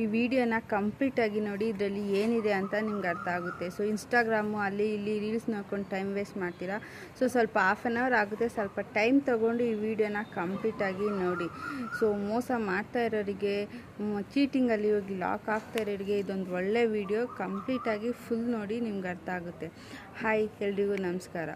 ಈ ವಿಡಿಯೋನ ಕಂಪ್ಲೀಟಾಗಿ ನೋಡಿ, ಇದರಲ್ಲಿ ಏನಿದೆ ಅಂತ ನಿಮ್ಗೆ ಅರ್ಥ ಆಗುತ್ತೆ. ಸೊ ಇನ್ಸ್ಟಾಗ್ರಾಮು ಅಲ್ಲಿ ಇಲ್ಲಿ ರೀಲ್ಸ್ ನೋಡ್ಕೊಂಡು ಟೈಮ್ ವೇಸ್ಟ್ ಮಾಡ್ತೀರಾ. ಸೊ ಸ್ವಲ್ಪ ಹಾಫ್ ಆನ್ ಅವರ್ ಆಗುತ್ತೆ, ಸ್ವಲ್ಪ ಟೈಮ್ ತೊಗೊಂಡು ಈ ವಿಡಿಯೋನ ಕಂಪ್ಲೀಟಾಗಿ ನೋಡಿ. ಸೊ ಮೋಸ ಮಾಡ್ತಾ ಇರೋರಿಗೆ, ಚೀಟಿಂಗಲ್ಲಿ ಹೋಗಿ ಲಾಕ್ ಆಗ್ತಾ ಇರೋರಿಗೆ ಇದೊಂದು ಒಳ್ಳೆ ವಿಡಿಯೋ. ಕಂಪ್ಲೀಟಾಗಿ ಫುಲ್ ನೋಡಿ, ನಿಮ್ಗೆ ಅರ್ಥ ಆಗುತ್ತೆ. ಹಾಯ್, ಎಲ್ರಿಗೂ ನಮಸ್ಕಾರ.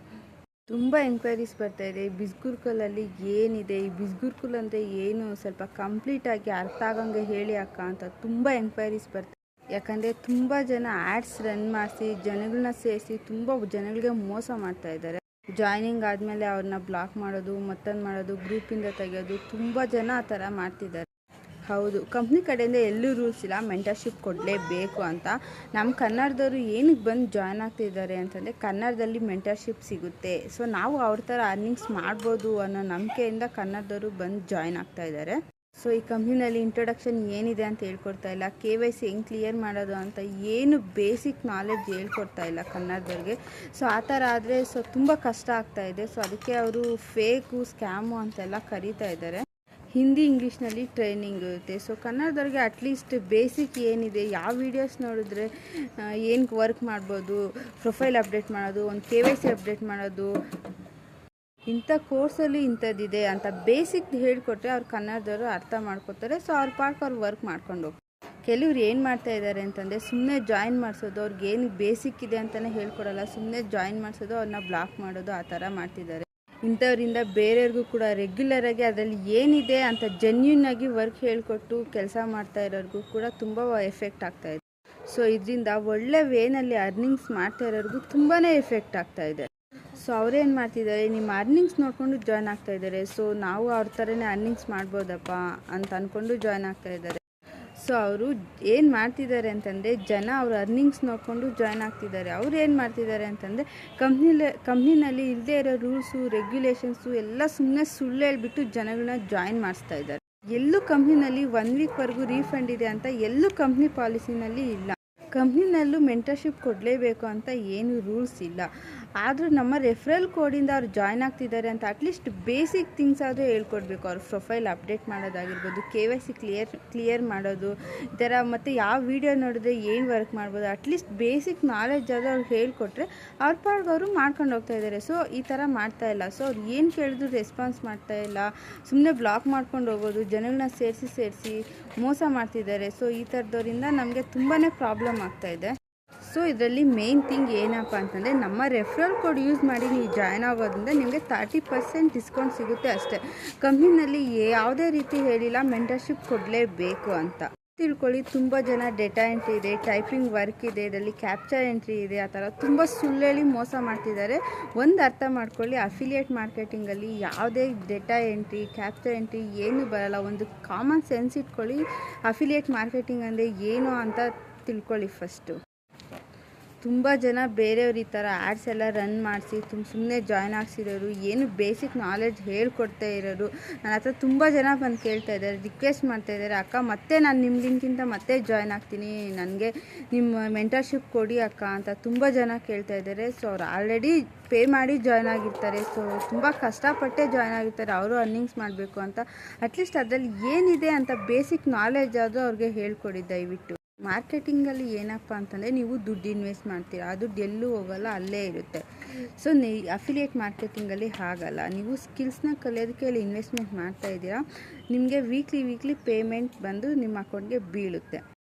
ತುಂಬ ಎಂಕ್ವೈರೀಸ್ ಬರ್ತಾಯಿದೆ, ಈ ಬಿಸ್ಗುರ್ಕಲಲ್ಲಿ ಏನಿದೆ, ಈ ಬಿಸ್ಗುರ್ಕಲ್ ಅಂದರೆ ಏನು, ಸ್ವಲ್ಪ ಕಂಪ್ಲೀಟಾಗಿ ಅರ್ಥ ಆಗಂಗೆ ಹೇಳಿ ಅಕ್ಕ ಅಂತ ತುಂಬ ಎಂಕ್ವೈರೀಸ್ ಬರ್ತಾಯಿದೆ. ಯಾಕಂದರೆ ತುಂಬ ಜನ ಆ್ಯಡ್ಸ್ ರನ್ ಮಾಡಿಸಿ ಜನಗಳನ್ನ ಸೇರಿಸಿ ತುಂಬ ಜನಗಳಿಗೆ ಮೋಸ ಮಾಡ್ತಾಯಿದ್ದಾರೆ. ಜಾಯ್ನಿಂಗ್ ಆದಮೇಲೆ ಅವ್ರನ್ನ ಬ್ಲಾಕ್ ಮಾಡೋದು, ಮತ್ತೊಂದು ಮಾಡೋದು, ಗ್ರೂಪಿಂದ ತೆಗೆಯೋದು, ತುಂಬ ಜನ ಆ ಥರ ಮಾಡ್ತಿದ್ದಾರೆ. ಹೌದು, ಕಂಪ್ನಿ ಕಡೆಯಿಂದ ಎಲ್ಲೂ ರೂಲ್ಸ್ ಇಲ್ಲ ಮೆಂಟರ್ಶಿಪ್ ಕೊಡಲೇಬೇಕು ಅಂತ. ನಮ್ಮ ಕನ್ನಡದವರು ಏನಕ್ಕೆ ಬಂದು ಜಾಯ್ನ್ ಆಗ್ತಿದ್ದಾರೆ ಅಂತಂದರೆ, ಕನ್ನಡದಲ್ಲಿ ಮೆಂಟರ್ಶಿಪ್ ಸಿಗುತ್ತೆ, ಸೊ ನಾವು ಅವ್ರ ಥರ ಅರ್ನಿಂಗ್ಸ್ ಮಾಡ್ಬೋದು ಅನ್ನೋ ನಂಬಿಕೆಯಿಂದ ಕನ್ನಡದವರು ಬಂದು ಜಾಯ್ನ್ ಆಗ್ತಾ ಇದ್ದಾರೆ. ಸೊ ಈ ಕಂಪ್ನಿನಲ್ಲಿ ಇಂಟ್ರೊಡಕ್ಷನ್ ಏನಿದೆ ಅಂತ ಹೇಳ್ಕೊಡ್ತಾ ಇಲ್ಲ, KYC ಹೆಂಗೆ ಕ್ಲಿಯರ್ ಮಾಡೋದು ಅಂತ ಏನು ಬೇಸಿಕ್ ನಾಲೆಡ್ಜ್ ಹೇಳ್ಕೊಡ್ತಾ ಇಲ್ಲ ಕನ್ನಡದವ್ರಿಗೆ. ಸೊ ಆ ಥರ ಆದರೆ ತುಂಬ ಕಷ್ಟ ಆಗ್ತಾ ಇದೆ. ಸೊ ಅದಕ್ಕೆ ಅವರು ಫೇಕು, ಸ್ಕ್ಯಾಮು ಅಂತೆಲ್ಲ ಕರೀತಾ ಇದ್ದಾರೆ. ಹಿಂದಿ ಇಂಗ್ಲೀಷ್ನಲ್ಲಿ ಟ್ರೈನಿಂಗ್ ಇರುತ್ತೆ. ಸೊ ಕನ್ನಡದವ್ರಿಗೆ ಅಟ್ಲೀಸ್ಟ್ ಬೇಸಿಕ್ ಏನಿದೆ, ಯಾವ ವೀಡಿಯೋಸ್ ನೋಡಿದ್ರೆ ಏನು ವರ್ಕ್ ಮಾಡ್ಬೋದು, ಪ್ರೊಫೈಲ್ ಅಪ್ಡೇಟ್ ಮಾಡೋದು, ಒಂದು KYC ಅಪ್ಡೇಟ್ ಮಾಡೋದು, ಇಂಥ ಕೋರ್ಸಲ್ಲಿ ಇಂಥದ್ದಿದೆ ಅಂತ ಬೇಸಿಕ್ ಹೇಳಿಕೊಟ್ರೆ ಅವ್ರು ಕನ್ನಡದವರು ಅರ್ಥ ಮಾಡ್ಕೊತಾರೆ. ಸೊ ಅವ್ರ ಪಾರ್ಕ್ ಅವ್ರು ವರ್ಕ್ ಮಾಡ್ಕೊಂಡು ಹೋಗ್ತಾರೆ. ಕೆಲವ್ರು ಏನು ಮಾಡ್ತಾ ಇದ್ದಾರೆ ಅಂತಂದರೆ, ಸುಮ್ಮನೆ ಜಾಯಿನ್ ಮಾಡಿಸೋದು, ಅವ್ರಿಗೆ ಏನು ಬೇಸಿಕ್ ಇದೆ ಅಂತಲೇ ಹೇಳ್ಕೊಡಲ್ಲ, ಸುಮ್ಮನೆ ಜಾಯಿನ್ ಮಾಡಿಸೋದು, ಅವ್ರನ್ನ ಬ್ಲಾಕ್ ಮಾಡೋದು, ಆ ಥರ ಮಾಡ್ತಿದ್ದಾರೆ. ಇಂಥವರಿಂದ ಬೇರೆಯವ್ರಿಗೂ ಕೂಡ ರೆಗ್ಯುಲರಾಗಿ ಅದರಲ್ಲಿ ಏನಿದೆ ಅಂತ ಜೆನ್ಯೂನಾಗಿ ವರ್ಕ್ ಹೇಳಿಕೊಟ್ಟು ಕೆಲಸ ಮಾಡ್ತಾ ಇರೋರಿಗೂ ಕೂಡ ತುಂಬ ಎಫೆಕ್ಟ್ ಆಗ್ತಾಯಿದೆ. ಸೊ ಇದರಿಂದ ಒಳ್ಳೆ ವೇನಲ್ಲಿ ಅರ್ನಿಂಗ್ಸ್ ಮಾಡ್ತಾ ಇರೋರಿಗೂ ತುಂಬಾ ಎಫೆಕ್ಟ್ ಆಗ್ತಾಯಿದೆ. ಸೊ ಅವ್ರೇನು ಮಾಡ್ತಿದ್ದಾರೆ, ನಿಮ್ಮ ಅರ್ನಿಂಗ್ಸ್ ನೋಡಿಕೊಂಡು ಜಾಯ್ನ್ ಆಗ್ತಾ ಇದ್ದಾರೆ. ಸೊ ನಾವು ಅವ್ರ ಥರನೇ ಅರ್ನಿಂಗ್ಸ್ ಮಾಡ್ಬೋದಪ್ಪ ಅಂತ ಅಂದ್ಕೊಂಡು ಜಾಯ್ನ್ ಆಗ್ತಾ ಇದ್ದಾರೆ. ಸೊ ಅವರು ಏನು ಮಾಡ್ತಿದ್ದಾರೆ ಅಂತಂದರೆ, ಜನ ಅವ್ರ ಅರ್ನಿಂಗ್ಸ್ ನೋಡಿಕೊಂಡು ಜಾಯ್ನ್ ಆಗ್ತಿದ್ದಾರೆ. ಅವ್ರು ಏನು ಮಾಡ್ತಿದ್ದಾರೆ ಅಂತಂದರೆ, ಕಂಪ್ನಿನಲ್ಲಿ ಇಲ್ಲದೇ ಇರೋ ರೂಲ್ಸು, ರೆಗ್ಯುಲೇಷನ್ಸು ಎಲ್ಲ ಸುಮ್ಮನೆ ಸುಳ್ಳು ಹೇಳ್ಬಿಟ್ಟು ಜನಗಳನ್ನ ಜಾಯ್ನ್ ಮಾಡಿಸ್ತಾ ಇದ್ದಾರೆ. ಎಲ್ಲೂ ಕಂಪ್ನಿನಲ್ಲಿ 1 ವೀಕ್ವರೆಗೂ ರೀಫಂಡ್ ಇದೆ ಅಂತ ಎಲ್ಲೂ ಕಂಪ್ನಿ ಪಾಲಿಸಿನಲ್ಲಿ ಇಲ್ಲ. ಕಂಪ್ನಿನಲ್ಲೂ ಮೆಂಟರ್ಶಿಪ್ ಕೊಡಲೇಬೇಕು ಅಂತ ಏನು ರೂಲ್ಸ್ ಇಲ್ಲ. ಆದರೂ ನಮ್ಮ ರೆಫರಲ್ ಕೋಡಿಂದ ಅವ್ರು ಜಾಯ್ನ್ ಆಗ್ತಿದ್ದಾರೆ ಅಂತ ಅಟ್ಲೀಸ್ಟ್ ಬೇಸಿಕ್ ಥಿಂಗ್ಸ್ ಆದರೂ ಹೇಳ್ಕೊಡ್ಬೇಕು. ಅವ್ರ ಪ್ರೊಫೈಲ್ ಅಪ್ಡೇಟ್ ಮಾಡೋದಾಗಿರ್ಬೋದು, KYC ಕ್ಲಿಯರ್ ಮಾಡೋದು, ಈ ಥರ ಮತ್ತು ಯಾವ ವಿಡಿಯೋ ನೋಡಿದ್ರೆ ಏನು ವರ್ಕ್ ಮಾಡ್ಬೋದು, ಅಟ್ಲೀಸ್ಟ್ ಬೇಸಿಕ್ ನಾಲೆಡ್ಜ್ ಆದರೂ ಅವ್ರು ಹೇಳ್ಕೊಟ್ರೆ ಅವ್ರ ಪಾಡ್ಗೆ ಅವರು ಮಾಡ್ಕೊಂಡು ಹೋಗ್ತಾ ಇದ್ದಾರೆ. ಸೊ ಈ ಥರ ಮಾಡ್ತಾ ಇಲ್ಲ. ಸೊ ಅವ್ರು ಏನು ಕೇಳಿದ್ರು ರೆಸ್ಪಾನ್ಸ್ ಮಾಡ್ತಾ ಇಲ್ಲ, ಸುಮ್ಮನೆ ಬ್ಲಾಕ್ ಮಾಡ್ಕೊಂಡು ಹೋಗೋದು, ಜನಗಳನ್ನ ಸೇರಿಸಿ ಮೋಸ ಮಾಡ್ತಿದ್ದಾರೆ. ಸೊ ಈ ಥರದವರಿಂದ ನಮಗೆ ತುಂಬಾ ಪ್ರಾಬ್ಲಮ್ ಆಗ್ತಾಯಿದೆ. ಸೊ ಇದರಲ್ಲಿ ಮೇನ್ ಥಿಂಗ್ ಏನಪ್ಪ ಅಂತಂದರೆ, ನಮ್ಮ ರೆಫರಲ್ ಕೋಡ್ ಯೂಸ್ ಮಾಡಿ ನೀವು ಜಾಯ್ನ್ ಆಗೋದ್ರಿಂದ ನಿಮಗೆ 30% ಡಿಸ್ಕೌಂಟ್ ಸಿಗುತ್ತೆ ಅಷ್ಟೇ. ಕಂಪ್ನಿನಲ್ಲಿ ಯಾವುದೇ ರೀತಿ ಹೇಳಿಲ್ಲ ಮೆಂಟರ್ಶಿಪ್ ಕೊಡಲೇಬೇಕು ಅಂತ. ತಿಳ್ಕೊಳ್ಳಿ, ತುಂಬ ಜನ ಡೇಟಾ ಎಂಟ್ರಿ ಇದೆ, ಟೈಪಿಂಗ್ ವರ್ಕ್ ಇದೆ, ಇದರಲ್ಲಿ ಕ್ಯಾಪ್ಚರ್ ಎಂಟ್ರಿ ಇದೆ, ಆ ಥರ ತುಂಬ ಸುಳ್ಳೇಳಿ ಮೋಸ ಮಾಡ್ತಿದ್ದಾರೆ. ಒಂದು ಅರ್ಥ ಮಾಡ್ಕೊಳ್ಳಿ, ಅಫಿಲಿಯೇಟ್ ಮಾರ್ಕೆಟಿಂಗಲ್ಲಿ ಯಾವುದೇ ಡೇಟಾ ಎಂಟ್ರಿ, ಕ್ಯಾಪ್ಚರ್ ಎಂಟ್ರಿ ಏನು ಬರಲ್ಲ. ಒಂದು ಕಾಮನ್ ಸೆನ್ಸ್ ಇಟ್ಕೊಳ್ಳಿ, ಅಫಿಲಿಯೇಟ್ ಮಾರ್ಕೆಟಿಂಗ್ ಅಂದರೆ ಏನು ಅಂತ ತಿಳ್ಕೊಳ್ಳಿ ಫಸ್ಟು. ತುಂಬ ಜನ ಬೇರೆಯವ್ರು ಈ ಥರ ಆ್ಯಡ್ಸ್ ಎಲ್ಲ ರನ್ ಮಾಡಿಸಿ ಸುಮ್ಮನೆ ಜಾಯ್ನ್ ಆಗಿಸಿರೋರು, ಏನು ಬೇಸಿಕ್ ನಾಲೆಡ್ಜ್ ಹೇಳ್ಕೊಡ್ತಾ ಇರೋರು. ನನ್ನ ಹತ್ರ ತುಂಬ ಜನ ಬಂದು ಕೇಳ್ತಾ ಇದ್ದಾರೆ, ರಿಕ್ವೆಸ್ಟ್ ಮಾಡ್ತಾಯಿದ್ದಾರೆ, ಅಕ್ಕ ಮತ್ತೆ ನಾನು ನಿಮ್ಮ ಲಿಂಕಿಂದ ಮತ್ತೆ ಜಾಯ್ನ್ ಆಗ್ತೀನಿ, ನನಗೆ ನಿಮ್ಮ ಮೆಂಟರ್ಶಿಪ್ ಕೊಡಿ ಅಕ್ಕ ಅಂತ ತುಂಬ ಜನ ಕೇಳ್ತಾ ಇದ್ದಾರೆ. ಸೊ ಅವ್ರು ಆಲ್ರೆಡಿ ಪೇ ಮಾಡಿ ಜಾಯ್ನ್ ಆಗಿರ್ತಾರೆ. ಸೊ ತುಂಬ ಕಷ್ಟಪಟ್ಟೆ ಜಾಯ್ನ್ ಆಗಿರ್ತಾರೆ, ಅವರು ಅರ್ನಿಂಗ್ಸ್ ಮಾಡಬೇಕು ಅಂತ. ಅಟ್ಲೀಸ್ಟ್ ಅದರಲ್ಲಿ ಏನಿದೆ ಅಂತ ಬೇಸಿಕ್ ನಾಲೆಡ್ಜ್ ಆದರೂ ಅವ್ರಿಗೆ ಹೇಳ್ಕೊಡಿ ದಯವಿಟ್ಟು. ಮಾರ್ಕೆಟಿಂಗಲ್ಲಿ ಏನಪ್ಪ ಅಂತಂದರೆ, ನೀವು ದುಡ್ಡು ಇನ್ವೆಸ್ಟ್ ಮಾಡ್ತೀರಾ, ಆ ದುಡ್ಡು ಎಲ್ಲೂ ಹೋಗಲ್ಲ, ಅಲ್ಲೇ ಇರುತ್ತೆ. ಸೊ ಅಫಿಲಿಯೇಟ್ ಮಾರ್ಕೆಟಿಂಗಲ್ಲಿ ಹಾಗಲ್ಲ. ನೀವು ಸ್ಕಿಲ್ಸ್ನ ಕಲಿಯೋದಕ್ಕೆ ಅಲ್ಲಿ ಇನ್ವೆಸ್ಟ್ಮೆಂಟ್ ಮಾಡ್ತಾ ಇದ್ದೀರಾ, ನಿಮಗೆ ವೀಕ್ಲಿ ಪೇಮೆಂಟ್ ಬಂದು ನಿಮ್ಮ ಅಕೌಂಟ್ಗೆ ಬೀಳುತ್ತೆ.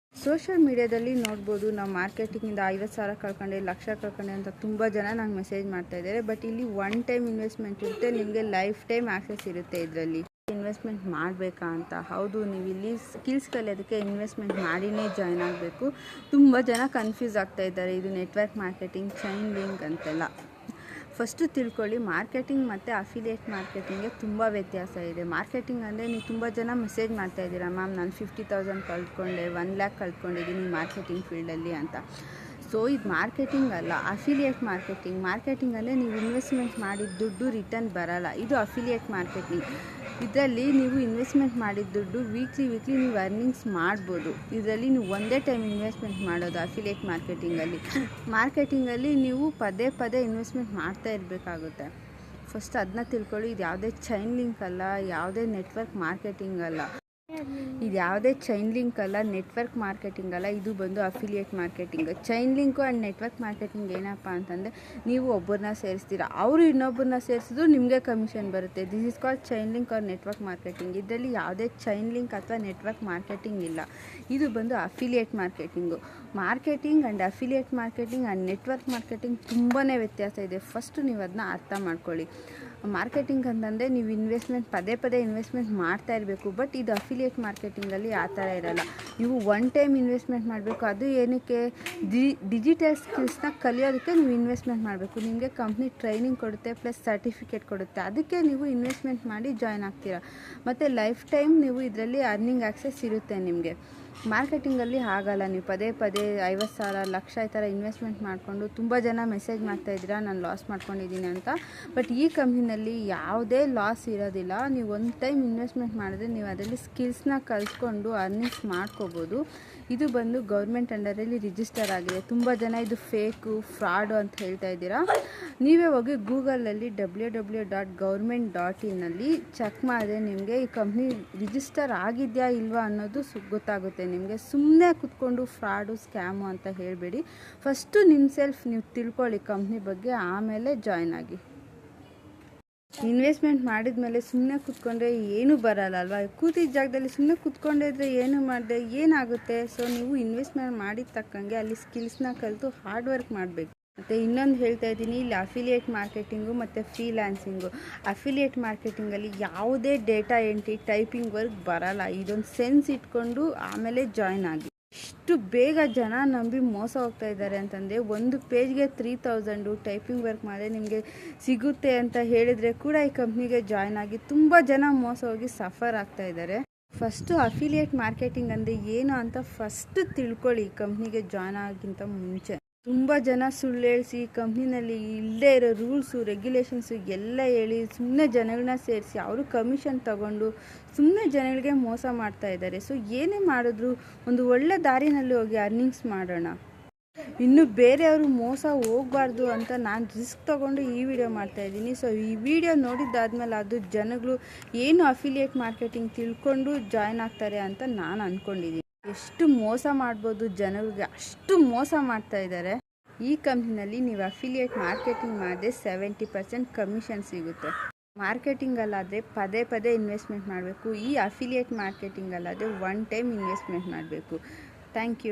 ಸೋಷಿಯಲ್ ಮೀಡಿಯಾದಲ್ಲಿ ನೋಡ್ಬೋದು, ನಾವು ಮಾರ್ಕೆಟಿಂಗಿಂದ 50,000 ಕಳ್ಕೊಂಡೆ, 1,00,000 ಕಳ್ಕೊಂಡೆ ಅಂತ ತುಂಬ ಜನ ನಂಗೆ ಮೆಸೇಜ್ ಮಾಡ್ತಾ ಇದ್ದಾರೆ. ಬಟ್ ಇಲ್ಲಿ 1 ಟೈಮ್ ಇನ್ವೆಸ್ಟ್ಮೆಂಟ್ ಇರುತ್ತೆ, ನಿಮಗೆ ಲೈಫ್ ಟೈಮ್ ಆಕ್ಸೆಸ್ ಇರುತ್ತೆ. ಇದರಲ್ಲಿ ಇನ್ವೆಸ್ಟ್ಮೆಂಟ್ ಮಾಡಬೇಕಾ ಅಂತ, ಹೌದು, ನೀವು ಇಲ್ಲಿ ಸ್ಕಿಲ್ಸ್ ಕಲಿಯೋದಕ್ಕೆ ಇನ್ವೆಸ್ಟ್ಮೆಂಟ್ ಮಾಡಿನೇ ಜಾಯ್ನ್ ಆಗಬೇಕು. ತುಂಬ ಜನ ಕನ್ಫ್ಯೂಸ್ ಆಗ್ತಾ ಇದ್ದಾರೆ, ಇದು ನೆಟ್ವರ್ಕ್ ಮಾರ್ಕೆಟಿಂಗ್, ಚೈನ್ ಲಿಂಕ್ ಅಂತೆಲ್ಲ. ಫಸ್ಟು ತಿಳ್ಕೊಳ್ಳಿ, ಮಾರ್ಕೆಟಿಂಗ್ ಮತ್ತು ಅಫಿಲಿಯೇಟ್ ಮಾರ್ಕೆಟಿಂಗ್ಗೆ ತುಂಬ ವ್ಯತ್ಯಾಸ ಇದೆ. ಮಾರ್ಕೆಟಿಂಗ್ ಅಂದರೆ, ನೀವು ತುಂಬ ಜನ ಮೆಸೇಜ್ ಮಾಡ್ತಾಯಿದ್ದೀರಾ, ಮ್ಯಾಮ್ ನಾನು 50,000 ಕಳ್ಕೊಂಡೆ, 1 ಲ್ಯಾಕ್ ಕಳ್ಕೊಂಡಿದ್ದೀನಿ ಮಾರ್ಕೆಟಿಂಗ್ ಫೀಲ್ಡಲ್ಲಿ ಅಂತ. ಸೊ ಇದು ಮಾರ್ಕೆಟಿಂಗ್ ಅಲ್ಲ, ಅಫಿಲಿಯೇಟ್ ಮಾರ್ಕೆಟಿಂಗ್ ಅಂದರೆ ನೀವು ಇನ್ವೆಸ್ಟ್ಮೆಂಟ್ ಮಾಡಿದ ದುಡ್ಡು ರಿಟರ್ನ್ ಬರಲ್ಲ. ಇದು ಅಫಿಲಿಯೇಟ್ ಮಾರ್ಕೆಟಿಂಗ್. ಇದರಲ್ಲಿ ನೀವು ಇನ್ವೆಸ್ಟ್ಮೆಂಟ್ ಮಾಡಿದ ದುಡ್ಡು ವೀಕ್ಲಿ ನೀವು ಅರ್ನಿಂಗ್ಸ್ ಮಾಡ್ಬೋದು. ಇದರಲ್ಲಿ ನೀವು ಒಂದೇ ಟೈಮ್ ಇನ್ವೆಸ್ಟ್ಮೆಂಟ್ ಮಾಡೋದು. ಅಫಿಲಿಯೇಟ್ ಮಾರ್ಕೆಟಿಂಗಲ್ಲಿ ನೀವು ಪದೇ ಇನ್ವೆಸ್ಟ್ಮೆಂಟ್ ಮಾಡ್ತಾ ಇರಬೇಕಾಗುತ್ತೆ. ಫಸ್ಟ್ ಅದನ್ನ ತಿಳ್ಕೊಳ್ಳಿ. ಇದು ಯಾವುದೇ ಚೈನ್ ಲಿಂಕ್ ಅಲ್ಲ, ಯಾವುದೇ ನೆಟ್ವರ್ಕ್ ಮಾರ್ಕೆಟಿಂಗ್ ಅಲ್ಲ. ಇದು ಯಾವುದೇ ಚೈನ್ ಲಿಂಕ್ ಅಲ್ಲ, ನೆಟ್ವರ್ಕ್ ಮಾರ್ಕೆಟಿಂಗ್ ಅಲ್ಲ, ಇದು ಬಂದು affiliate marketing. Chain link and network marketing ಏನಪ್ಪ ಅಂತಂದರೆ, ನೀವು ಒಬ್ಬರನ್ನ ಸೇರಿಸ್ತೀರ, ಅವರು ಇನ್ನೊಬ್ಬರನ್ನ ಸೇರಿಸಿದ್ರು ನಿಮಗೆ ಕಮಿಷನ್ ಬರುತ್ತೆ. This is called chain link or network marketing. ಇದರಲ್ಲಿ ಯಾವುದೇ ಚೈನ್ ಲಿಂಕ್ ಅಥವಾ ನೆಟ್ವರ್ಕ್ ಮಾರ್ಕೆಟಿಂಗ್ ಇಲ್ಲ. ಇದು ಬಂದು affiliate marketing. Marketing and affiliate marketing and network marketing ತುಂಬಾ ವ್ಯತ್ಯಾಸ ಇದೆ. ಫಸ್ಟು ನೀವು ಅದನ್ನ ಅರ್ಥ ಮಾಡ್ಕೊಳ್ಳಿ. ಮಾರ್ಕೆಟಿಂಗ್ ಅಂತಂದರೆ ನೀವು ಪದೇ ಪದೇ ಇನ್ವೆಸ್ಟ್ಮೆಂಟ್ ಮಾಡ್ತಾ ಇರಬೇಕು. ಬಟ್ ಇದು ಅಫಿಲಿಯೇಟ್ ಮಾರ್ಕೆಟಿಂಗಲ್ಲಿ ಆ ಥರ ಇರೋಲ್ಲ. ನೀವು ಒನ್ ಟೈಮ್ ಇನ್ವೆಸ್ಟ್ಮೆಂಟ್ ಮಾಡಬೇಕು. ಅದು ಏನಕ್ಕೆ, ಡಿಜಿಟಲ್ ಸ್ಕಿಲ್ಸ್ನ ಕಲಿಯೋದಕ್ಕೆ ನೀವು ಇನ್ವೆಸ್ಟ್ಮೆಂಟ್ ಮಾಡಬೇಕು. ನಿಮಗೆ ಕಂಪ್ನಿ ಟ್ರೈನಿಂಗ್ ಕೊಡುತ್ತೆ, ಪ್ಲಸ್ ಸರ್ಟಿಫಿಕೇಟ್ ಕೊಡುತ್ತೆ. ಅದಕ್ಕೆ ನೀವು ಇನ್ವೆಸ್ಟ್ಮೆಂಟ್ ಮಾಡಿ ಜಾಯ್ನ್ ಆಗ್ತೀರಾ. ಮತ್ತು ಲೈಫ್ ಟೈಮ್ ನೀವು ಇದರಲ್ಲಿ ಅರ್ನಿಂಗ್ ಆಕ್ಸೆಸ್ ಇರುತ್ತೆ ನಿಮಗೆ. ಮಾರ್ಕೆಟಿಂಗಲ್ಲಿ ಆಗಲ್ಲ. ನೀವು ಪದೇ ಪದೇ 50,000 ಲಕ್ಷ ಈ ಥರ ಇನ್ವೆಸ್ಟ್ಮೆಂಟ್ ಮಾಡಿಕೊಂಡು ತುಂಬ ಜನ ಮೆಸೇಜ್ ಮಾಡ್ತಾಯಿದ್ದೀರಾ ನಾನು ಲಾಸ್ ಮಾಡ್ಕೊಂಡಿದ್ದೀನಿ ಅಂತ. ಬಟ್ ಈ ಕಂಪ್ನಿನಲ್ಲಿ ಯಾವುದೇ ಲಾಸ್ ಇರೋದಿಲ್ಲ. ನೀವು ಒಂದು ಟೈಮ್ ಇನ್ವೆಸ್ಟ್ಮೆಂಟ್ ಮಾಡಿದ್ರೆ ನೀವು ಅದರಲ್ಲಿ ಸ್ಕಿಲ್ಸ್ನ ಕಲಿತ್ಕೊಂಡು ಅರ್ನಿಂಗ್ಸ್ ಮಾಡ್ಕೋಬೋದು. ಇದು ಬಂದು ಗೌರ್ಮೆಂಟ್ ಅಂಡರಲ್ಲಿ ರಿಜಿಸ್ಟರ್ ಆಗಿದೆ. ತುಂಬ ಜನ ಇದು ಫೇಕು, ಫ್ರಾಡು ಅಂತ ಹೇಳ್ತಾ ಇದ್ದೀರಾ. ನೀವೇ ಹೋಗಿ ಗೂಗಲಲ್ಲಿ www.government.in ಚೆಕ್ ಮಾಡಿದ್ರೆ ನಿಮಗೆ ಈ ಕಂಪ್ನಿ ರಿಜಿಸ್ಟರ್ ಆಗಿದೆಯಾ ಇಲ್ವಾ ಅನ್ನೋದು ಗೊತ್ತಾಗುತ್ತೆ ನಿಮಗೆ. ಸುಮ್ಮನೆ ಕೂತ್ಕೊಂಡು ಫ್ರಾಡು, ಸ್ಕ್ಯಾಮು ಅಂತ ಹೇಳಬೇಡಿ. ಫಸ್ಟು ನಿಮ್ಮ ಸೆಲ್ಫ್ ನೀವು ತಿಳ್ಕೊಳ್ಳಿ ಕಂಪ್ನಿ ಬಗ್ಗೆ, ಆಮೇಲೆ ಜಾಯ್ನ್ ಆಗಿ. ಇನ್ವೆಸ್ಟ್ಮೆಂಟ್ ಮಾಡಿದ ಮೇಲೆ ಸುಮ್ಮನೆ ಕೂತ್ಕೊಂಡ್ರೆ ಏನೂ ಬರಲ್ಲ ಅಲ್ವಾ. ಕೂತಿದ್ದ ಜಾಗದಲ್ಲಿ ಸುಮ್ಮನೆ ಕೂತ್ಕೊಂಡಿದ್ರೆ ಏನು ಮಾಡಿದೆ ಏನಾಗುತ್ತೆ. ಸೊ ನೀವು ಇನ್ವೆಸ್ಟ್ಮೆಂಟ್ ಮಾಡಿದ ತಕ್ಕಂಗೆ ಅಲ್ಲಿ ಸ್ಕಿಲ್ಸ್ನ ಕಲಿತು ಹಾರ್ಡ್ ವರ್ಕ್ ಮಾಡಬೇಕು. ಮತ್ತು ಇನ್ನೊಂದು ಹೇಳ್ತಾ ಇದ್ದೀನಿ, ಇಲ್ಲಿ ಅಫಿಲಿಯೇಟ್ ಮಾರ್ಕೆಟಿಂಗು ಮತ್ತು ಫ್ರೀಲ್ಯಾನ್ಸಿಂಗು. ಅಫಿಲಿಯೇಟ್ ಮಾರ್ಕೆಟಿಂಗಲ್ಲಿ ಯಾವುದೇ ಡೇಟಾ ಎಂಟ್ರಿ, ಟೈಪಿಂಗ್ ವರ್ಕ್ ಬರಲ್ಲ. ಇದೊಂದು ಸೆನ್ಸ್ ಇಟ್ಕೊಂಡು ಆಮೇಲೆ ಜಾಯ್ನ್ ಆಗಿ. ಇಷ್ಟು ಬೇಗ ಜನ ನಂಬಿ ಮೋಸ ಹೋಗ್ತಾ ಇದ್ದಾರೆ ಅಂತಂದರೆ, ಒಂದು ಪೇಜ್ಗೆ 3,000 ಟೈಪಿಂಗ್ ವರ್ಕ್ ಮಾಡಿದ್ರೆ ನಿಮಗೆ ಸಿಗುತ್ತೆ ಅಂತ ಹೇಳಿದರೆ ಕೂಡ ಈ ಕಂಪ್ನಿಗೆ ಜಾಯ್ನ್ ಆಗಿ ತುಂಬ ಜನ ಮೋಸ ಹೋಗಿ ಸಫರ್ ಆಗ್ತಾ ಇದ್ದಾರೆ. ಫಸ್ಟು ಅಫಿಲಿಯೇಟ್ ಮಾರ್ಕೆಟಿಂಗ್ ಅಂದರೆ ಏನು ಅಂತ ಫಸ್ಟ್ ತಿಳ್ಕೊಳ್ಳಿ ಈ ಕಂಪ್ನಿಗೆ ಜಾಯ್ನ್ ಆಗೋಕ್ಕಿಂತ ಮುಂಚೆ. ತುಂಬ ಜನ ಸುಳ್ಳು ಹೇಳಿಸಿ ಕಂಪ್ನಿನಲ್ಲಿ ಇಲ್ಲದೇ ಇರೋ ರೂಲ್ಸು, ರೆಗ್ಯುಲೇಷನ್ಸು ಎಲ್ಲ ಹೇಳಿ ಸುಮ್ಮನೆ ಜನಗಳನ್ನ ಸೇರಿಸಿ ಅವರು ಕಮಿಷನ್ ತಗೊಂಡು ಸುಮ್ಮನೆ ಜನಗಳಿಗೆ ಮೋಸ ಮಾಡ್ತಾ ಇದ್ದಾರೆ. ಸೊ ಏನೇ ಮಾಡಿದ್ರು ಒಂದು ಒಳ್ಳೆ ದಾರಿನಲ್ಲಿ ಹೋಗಿ ಅರ್ನಿಂಗ್ಸ್ ಮಾಡೋಣ. ಇನ್ನು ಬೇರೆಯವರು ಮೋಸ ಹೋಗಬಾರ್ದು ಅಂತ ನಾನು ರಿಸ್ಕ್ ತೊಗೊಂಡು ಈ ವಿಡಿಯೋ ಮಾಡ್ತಾಯಿದ್ದೀನಿ. ಸೊ ಈ ವಿಡಿಯೋ ನೋಡಿದ್ದಾದ್ಮೇಲೆ ಅದು ಜನಗಳು ಏನು ಅಫಿಲಿಯೇಟ್ ಮಾರ್ಕೆಟಿಂಗ್ ತಿಳ್ಕೊಂಡು ಜಾಯ್ನ್ ಆಗ್ತಾರೆ ಅಂತ ನಾನು ಅಂದ್ಕೊಂಡಿದ್ದೀನಿ. ಎಷ್ಟು ಮೋಸ ಮಾಡ್ಬೋದು ಜನರಿಗೆ, ಅಷ್ಟು ಮೋಸ ಮಾಡ್ತಾ ಇದ್ದಾರೆ. ಈ ಕಂಪ್ನಿನಲ್ಲಿ ನೀವು ಅಫಿಲಿಯೇಟ್ ಮಾರ್ಕೆಟಿಂಗ್ ಮಾಡಿದ್ರೆ 70% ಕಮಿಷನ್ ಸಿಗುತ್ತೆ. ಮಾರ್ಕೆಟಿಂಗಲ್ಲಾದರೆ ಪದೇ ಪದೇ ಇನ್ವೆಸ್ಟ್ಮೆಂಟ್ ಮಾಡಬೇಕು. ಈ ಅಫಿಲಿಯೇಟ್ ಮಾರ್ಕೆಟಿಂಗಲ್ಲಾದರೆ ಒನ್ ಟೈಮ್ ಇನ್ವೆಸ್ಟ್ಮೆಂಟ್ ಮಾಡಬೇಕು. Thank you.